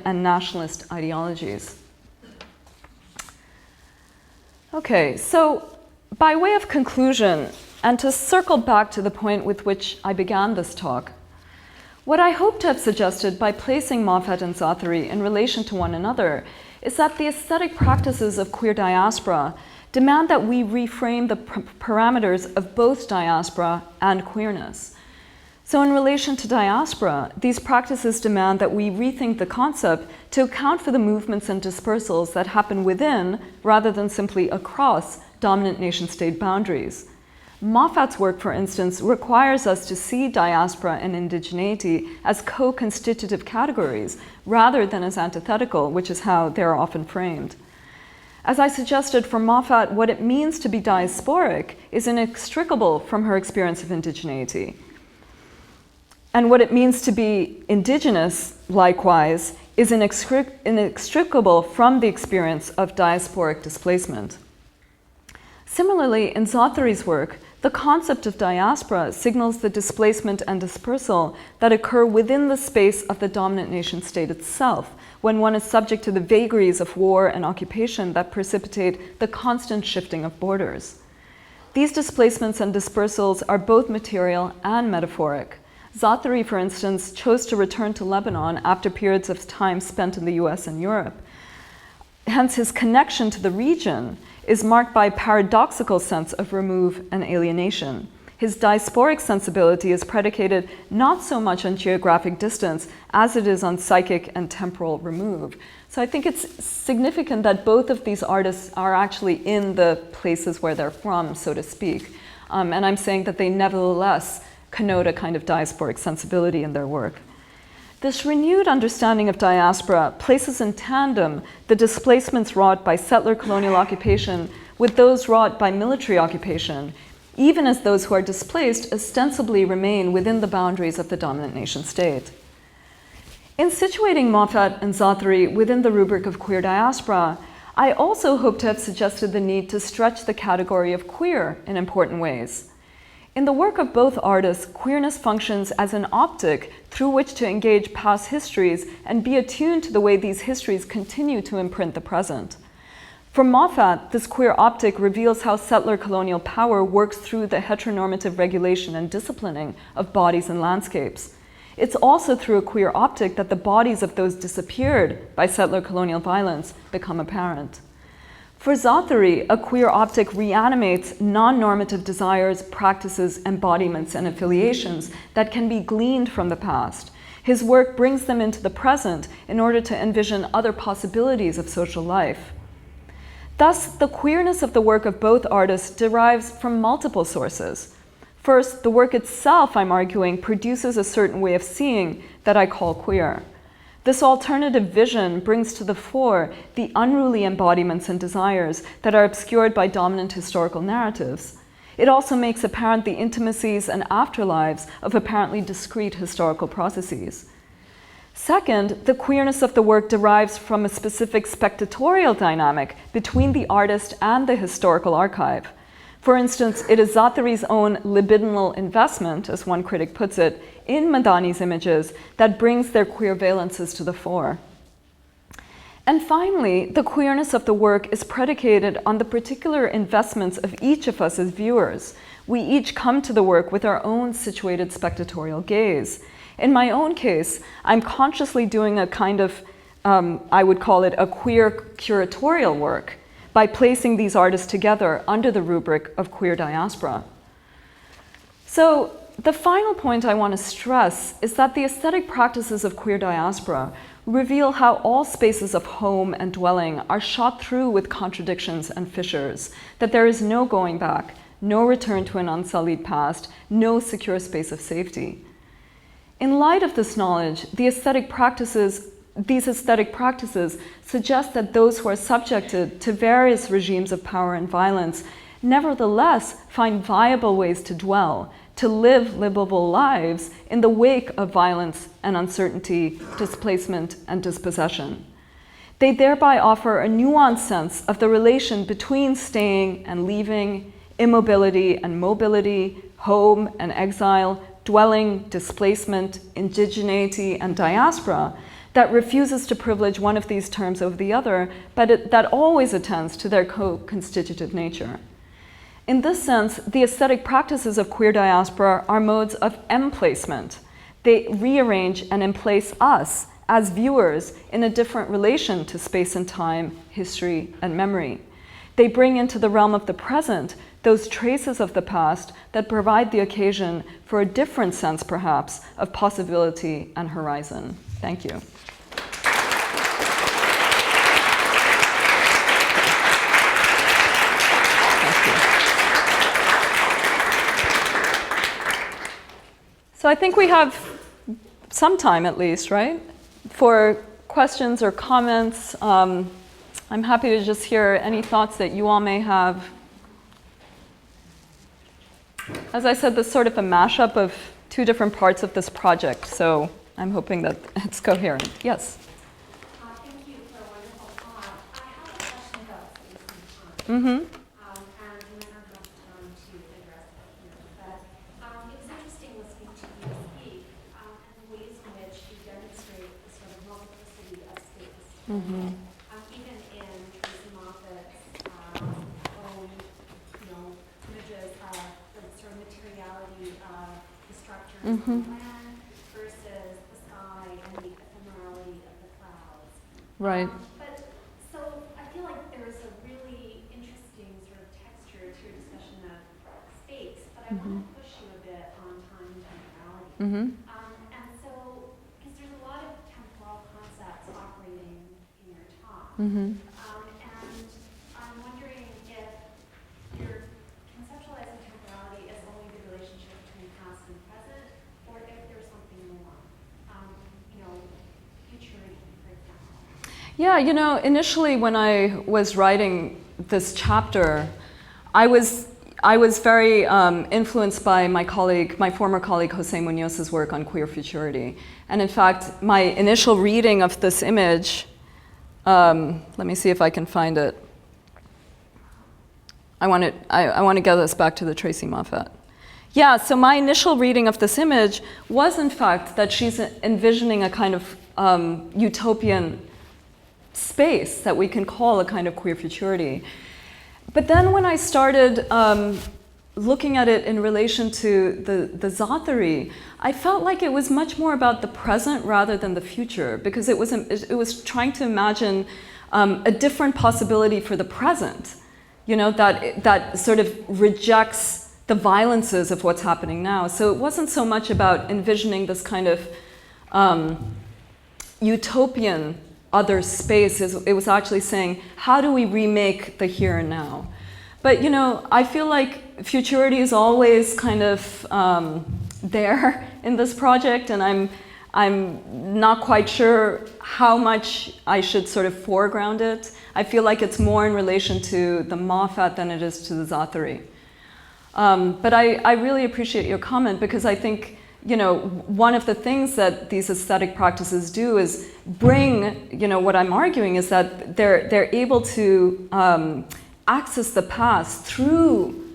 and nationalist ideologies. Okay, so by way of conclusion, and to circle back to the point with which I began this talk. What I hope to have suggested by placing Moffatt and Zaatari in relation to one another is that the aesthetic practices of queer diaspora demand that we reframe the parameters of both diaspora and queerness. So in relation to diaspora, these practices demand that we rethink the concept to account for the movements and dispersals that happen within rather than simply across dominant nation-state boundaries. Moffatt's work, for instance, requires us to see diaspora and indigeneity as co-constitutive categories rather than as antithetical, which is how they're often framed. As I suggested for Moffatt, what it means to be diasporic is inextricable from her experience of indigeneity. And what it means to be indigenous, likewise, is inextricable from the experience of diasporic displacement. Similarly, in Zaatari's work, the concept of diaspora signals the displacement and dispersal that occur within the space of the dominant nation state itself, when one is subject to the vagaries of war and occupation that precipitate the constant shifting of borders. These displacements and dispersals are both material and metaphoric. Zaatari, for instance, chose to return to Lebanon after periods of time spent in the US and Europe. Hence, his connection to the region is marked by a paradoxical sense of remove and alienation. His diasporic sensibility is predicated not so much on geographic distance as it is on psychic and temporal remove. So I think it's significant that both of these artists are actually in the places where they're from, so to speak. And I'm saying that they nevertheless connote a kind of diasporic sensibility in their work. This renewed understanding of diaspora places in tandem the displacements wrought by settler colonial occupation with those wrought by military occupation, even as those who are displaced ostensibly remain within the boundaries of the dominant nation state. In situating Moffatt and Zaatari within the rubric of queer diaspora, I also hope to have suggested the need to stretch the category of queer in important ways. In the work of both artists, queerness functions as an optic through which to engage past histories and be attuned to the way these histories continue to imprint the present. For Moffatt, this queer optic reveals how settler colonial power works through the heteronormative regulation and disciplining of bodies and landscapes. It's also through a queer optic that the bodies of those disappeared by settler colonial violence become apparent. For Zaatari, a queer optic reanimates non-normative desires, practices, embodiments, and affiliations that can be gleaned from the past. His work brings them into the present in order to envision other possibilities of social life. Thus, the queerness of the work of both artists derives from multiple sources. First, the work itself, I'm arguing, produces a certain way of seeing that I call queer. This alternative vision brings to the fore the unruly embodiments and desires that are obscured by dominant historical narratives. It also makes apparent the intimacies and afterlives of apparently discrete historical processes. Second, the queerness of the work derives from a specific spectatorial dynamic between the artist and the historical archive. For instance, it is Zaatari's own libidinal investment, as one critic puts it, in Madani's images that brings their queer valences to the fore. And finally, the queerness of the work is predicated on the particular investments of each of us as viewers. We each come to the work with our own situated spectatorial gaze. In my own case, I'm consciously doing a kind of, I would call it a queer curatorial work, by placing these artists together under the rubric of queer diaspora. So the final point I want to stress is that the aesthetic practices of queer diaspora reveal how all spaces of home and dwelling are shot through with contradictions and fissures, that there is no going back, no return to an unsullied past, no secure space of safety. In light of this knowledge, these aesthetic practices suggest that those who are subjected to various regimes of power and violence nevertheless find viable ways to dwell, to live livable lives in the wake of violence and uncertainty, displacement and dispossession. They thereby offer a nuanced sense of the relation between staying and leaving, immobility and mobility, home and exile, dwelling, displacement, indigeneity and diaspora, that refuses to privilege one of these terms over the other, but that always attends to their co-constitutive nature. In this sense, the aesthetic practices of queer diaspora are modes of emplacement. They rearrange and emplace us as viewers in a different relation to space and time, history, and memory. They bring into the realm of the present those traces of the past that provide the occasion for a different sense, perhaps, of possibility and horizon. Thank you. So I think we have some time at least, right, for questions or comments. I'm happy to just hear any thoughts that you all may have. As I said, this is sort of a mashup of two different parts of this project, so I'm hoping that it's coherent. Yes? Thank you for a wonderful talk. I have a question about space and time. Mm-hmm. And we might not have enough time to address it here, but it was interesting listening to you speak and the ways in which you demonstrate the sort of multiplicity of space. Mm-hmm. Even in Tracy Moffatt's own, images of the sort of materiality of the structures Mm-hmm. on land versus the sky and the ephemerality of the clouds. Right. But so I feel like there's a really interesting sort of texture to your discussion of space, but I want to push you a bit on time and temporality. Mm-hmm. And so, because there's a lot of temporal concepts operating in your talk, Mm-hmm. and I'm wondering if you're conceptualizing temporality as only the relationship between past and present, or if there's something more, futurity, for example. Yeah, initially when I was writing this chapter, I was very influenced by my former colleague Jose Munoz's work on queer futurity. And in fact, my initial reading of this image, let me see if I can find it. I want to get us back to the Tracy Moffatt. Yeah, so my initial reading of this image was in fact that she's envisioning a kind of utopian space that we can call a kind of queer futurity. But then when I started looking at it in relation to the Zaatari, I felt like it was much more about the present rather than the future, because it was trying to imagine a different possibility for the present, that sort of rejects the violences of what's happening now. So it wasn't so much about envisioning this kind of utopian other space. It was actually saying, how do we remake the here and now? But I feel like futurity is always kind of there in this project, and I'm not quite sure how much I should sort of foreground it. I feel like it's more in relation to the Moffatt than it is to the Zaatari. But I really appreciate your comment, because I think one of the things that these aesthetic practices do is bring, what I'm arguing is that they're able to access the past through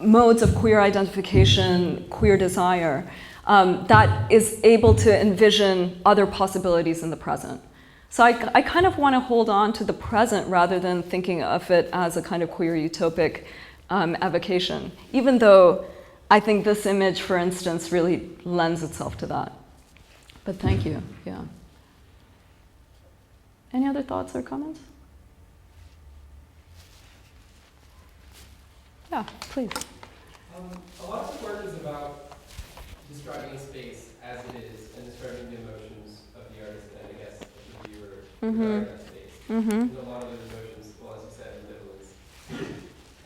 modes of queer identification, queer desire, that is able to envision other possibilities in the present. So I kind of want to hold on to the present rather than thinking of it as a kind of queer utopic evocation, even though I think this image, for instance, really lends itself to that. But thank you, yeah. Any other thoughts or comments? Yeah, please. A lot of the work is about describing a space as it is and describing the emotions of the artist and, I guess, of the viewer regarding that space. And a lot of those emotions, well, as you said, ambivalence.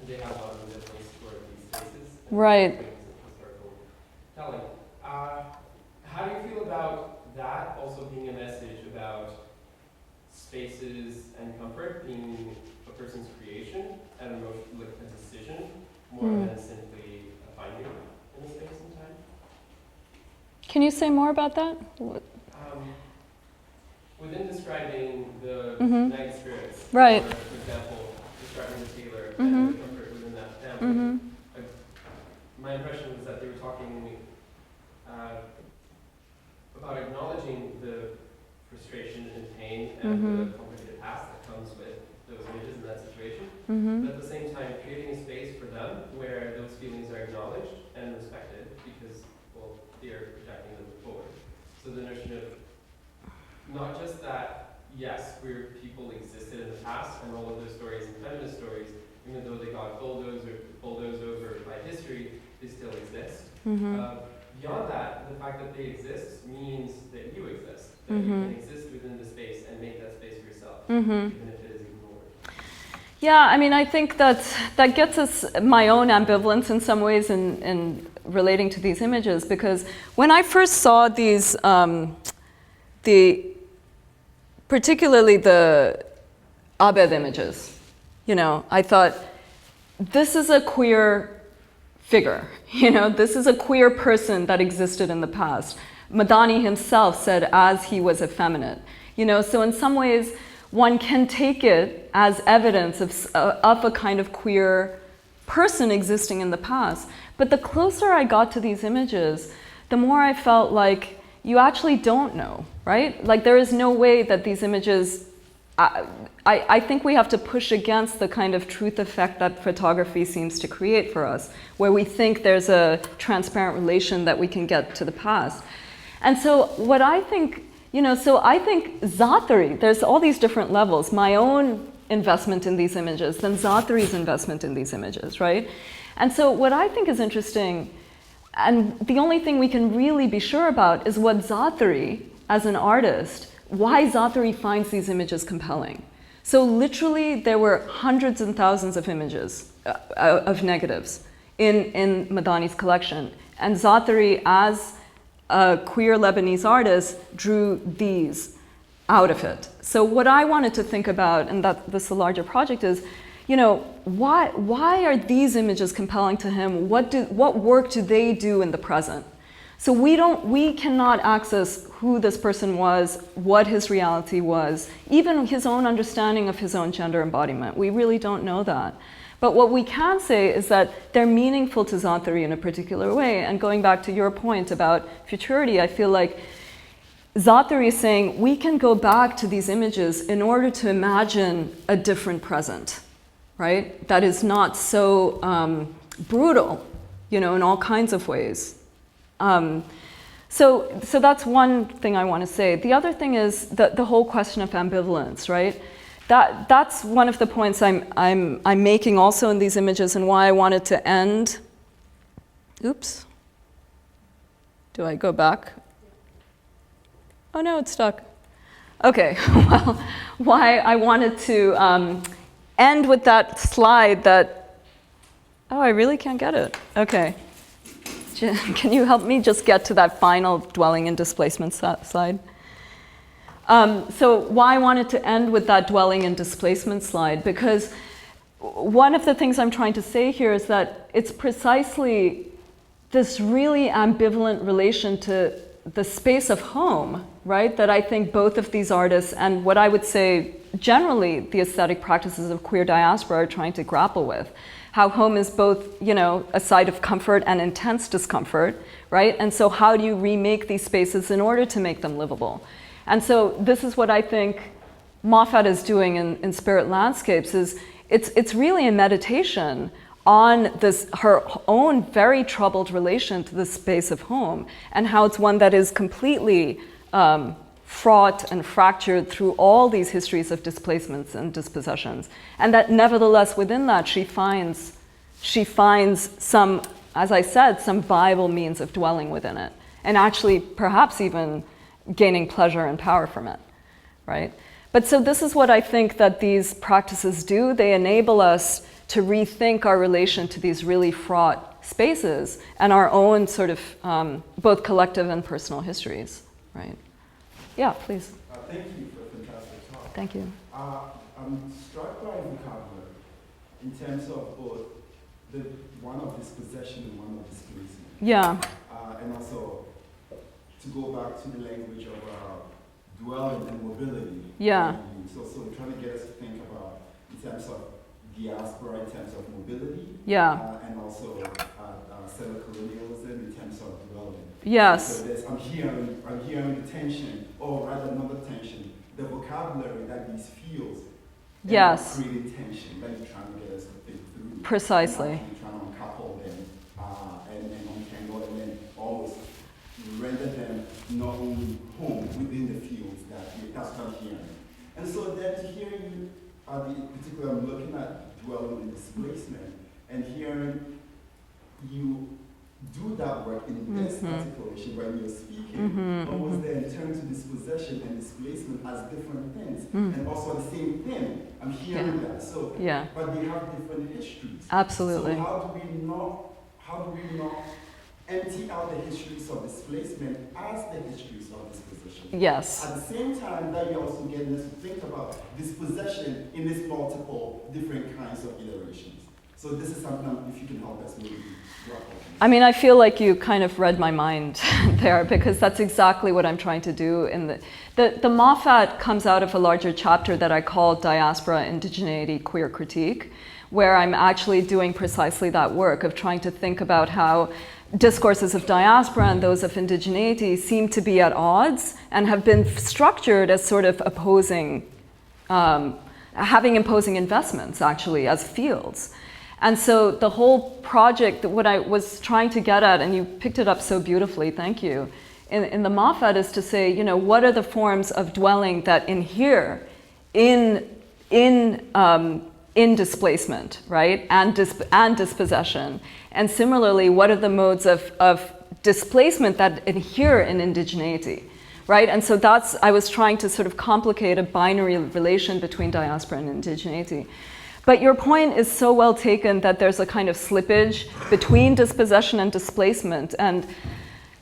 And they have a lot of ambivalence toward these spaces. Right. Telling. How do you feel about that also being a message about spaces and comfort being a person's creation and like a decision more than simply a finding in a space and time? Can you say more about that? Within describing the night spirits, Right. or for example, describing the tailor and the comfort within that family, my impression was that they were talking about acknowledging the frustration and pain and the complicated past that comes comes with those images in that situation. Mm-hmm. But at the same time, creating a space for them where those feelings are acknowledged and respected because, well, they are projecting them forward. So the notion of not just that, yes, queer people existed in the past and all of those stories and feminist stories, even though they got bulldozed over by history, they still exist. Mm-hmm. Beyond that, the fact that they exist means that you exist, that Mm-hmm. you can exist within the space and make that space for yourself, Mm-hmm. even if it is ignored. Yeah, I mean, I think that gets us my own ambivalence in some ways in relating to these images, because when I first saw these, particularly the Abed images, I thought, this is a queer figure, this is a queer person that existed in the past. Madani himself said as he was effeminate, so in some ways, one can take it as evidence of a kind of queer person existing in the past. But the closer I got to these images, the more I felt like you actually don't know, right? Like there is no way that these images, I think we have to push against the kind of truth effect that photography seems to create for us, where we think there's a transparent relation that we can get to the past. And so what I think, so I think Zaatari, there's all these different levels, my own investment in these images, then Zaatari's investment in these images, right? And so what I think is interesting, and the only thing we can really be sure about is what Zaatari, as an artist, why Zaatari finds these images compelling. So literally there were hundreds and thousands of images, of negatives in Madani's collection. And Zaatari, as a queer Lebanese artist, drew these out of it. So what I wanted to think about, and that this is a larger project, is, why are these images compelling to him? What work do they do in the present? So we cannot access who this person was, what his reality was, even his own understanding of his own gender embodiment. We really don't know that. But what we can say is that they're meaningful to Zaatari in a particular way. And going back to your point about futurity, I feel like Zaatari is saying we can go back to these images in order to imagine a different present, right? That is not so brutal, in all kinds of ways. So that's one thing I want to say. The other thing is the whole question of ambivalence, right? That's one of the points I'm making also in these images, and why I wanted to end. Oops. Do I go back? Oh no, it's stuck. Okay, well, why I wanted to end with that slide that, oh, I really can't get it. Okay. Can you help me just get to that final dwelling and displacement slide? So why I wanted to end with that dwelling and displacement slide, because one of the things I'm trying to say here is that it's precisely this really ambivalent relation to the space of home, right, that I think both of these artists, and what I would say generally the aesthetic practices of queer diaspora, are trying to grapple with. How home is both, a site of comfort and intense discomfort, right? And so how do you remake these spaces in order to make them livable? And so this is what I think Moffatt is doing in Spirit Landscapes, is it's really a meditation on her own very troubled relation to the space of home, and how it's one that is completely fraught and fractured through all these histories of displacements and dispossessions, and that nevertheless within that she finds some, as I said, some viable means of dwelling within it, and actually perhaps even gaining pleasure and power from it, right? But so this is what I think that these practices do. They enable us to rethink our relation to these really fraught spaces and our own sort of both collective and personal histories, right? Yeah, please. Thank you for a fantastic talk. Thank you. I'm struck by vocabulary in terms of both one of dispossession and one of displacement. Yeah. And also to go back to the language of dwelling and mobility. Yeah. So trying to get us to think about in terms of diaspora, in terms of mobility. Yeah. And also settler colonialism in terms of dwelling. Yes. So I'm hearing the tension, or rather not the tension, the vocabulary that these fields Yes. Creating tension, then you're trying to get us to think through. Precisely. And actually trying to uncouple them and untangle and then always render them not only home within the fields that's what I'm hearing. And so then hearing you, particularly I'm looking at dwelling in displacement and hearing you do that work in this articulation when you're speaking, almost then turn to dispossession and displacement as different things, and also the same thing. I'm hearing that. So, but they have different histories. Absolutely. So how do we not empty out the histories of displacement as the histories of dispossession? Yes. At the same time, that you're also getting us to think about dispossession in its multiple different kinds of iterations. So this is something, if you can help us maybe. I mean, I feel like you kind of read my mind there, because that's exactly what I'm trying to do. In the Moffatt comes out of a larger chapter that I call Diaspora, Indigeneity, Queer Critique, where I'm actually doing precisely that work of trying to think about how discourses of diaspora and those of indigeneity seem to be at odds and have been structured as sort of opposing, having imposing investments actually as fields. And so the whole project, what I was trying to get at, and you picked it up so beautifully, thank you, in the Moffatt is to say, you know, what are the forms of dwelling that inhere in displacement, right, and dispossession, and similarly, what are the modes of displacement that inhere in indigeneity, right? And so I was trying to sort of complicate a binary relation between diaspora and indigeneity. But your point is so well taken that there's a kind of slippage between dispossession and displacement. And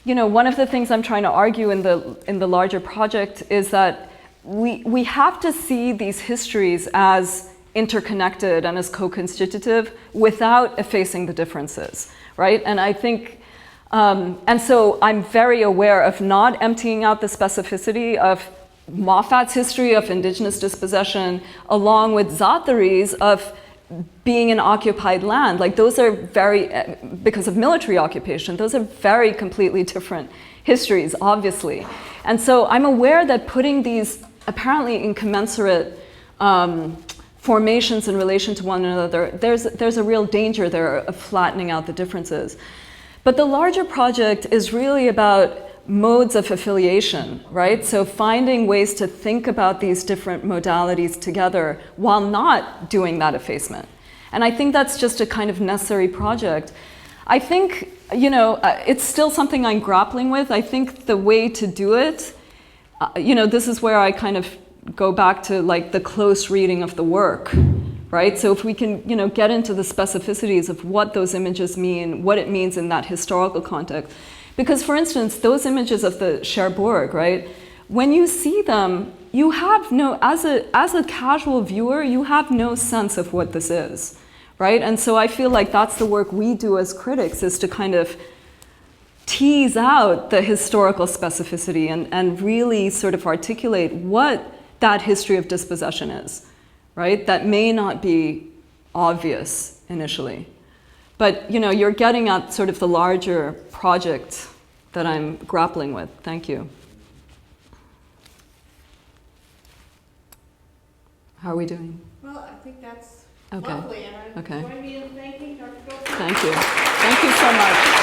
you know, one of the things I'm trying to argue in the larger project is that we have to see these histories as interconnected and as co-constitutive without effacing the differences, right? And I think, and so I'm very aware of not emptying out the specificity of Moffatt's history of indigenous dispossession, along with Zaatari's of being in occupied land. Like those are very, because of military occupation, those are very completely different histories, obviously. And so I'm aware that putting these apparently incommensurate formations in relation to one another, there's a real danger there of flattening out the differences. But the larger project is really about modes of affiliation, right? So finding ways to think about these different modalities together while not doing that effacement. And I think that's just a kind of necessary project. I think, you know, it's still something I'm grappling with. I think the way to do it, you know, this is where I kind of go back to like the close reading of the work, right? So if we can, you know, get into the specificities of what those images mean, what it means in that historical context. Because, for instance, those images of the Cherbourg, right? When you see them, you have no, as a casual viewer, you have no sense of what this is, right? And so I feel like that's the work we do as critics, is to kind of tease out the historical specificity and really sort of articulate what that history of dispossession is, right? That may not be obvious initially. But you know, you're getting at sort of the larger project that I'm grappling with. Thank you. How are we doing? Well, I think that's okay. lovely, and I join me in thanking Dr. Gopinath. Thank you. Thank you so much.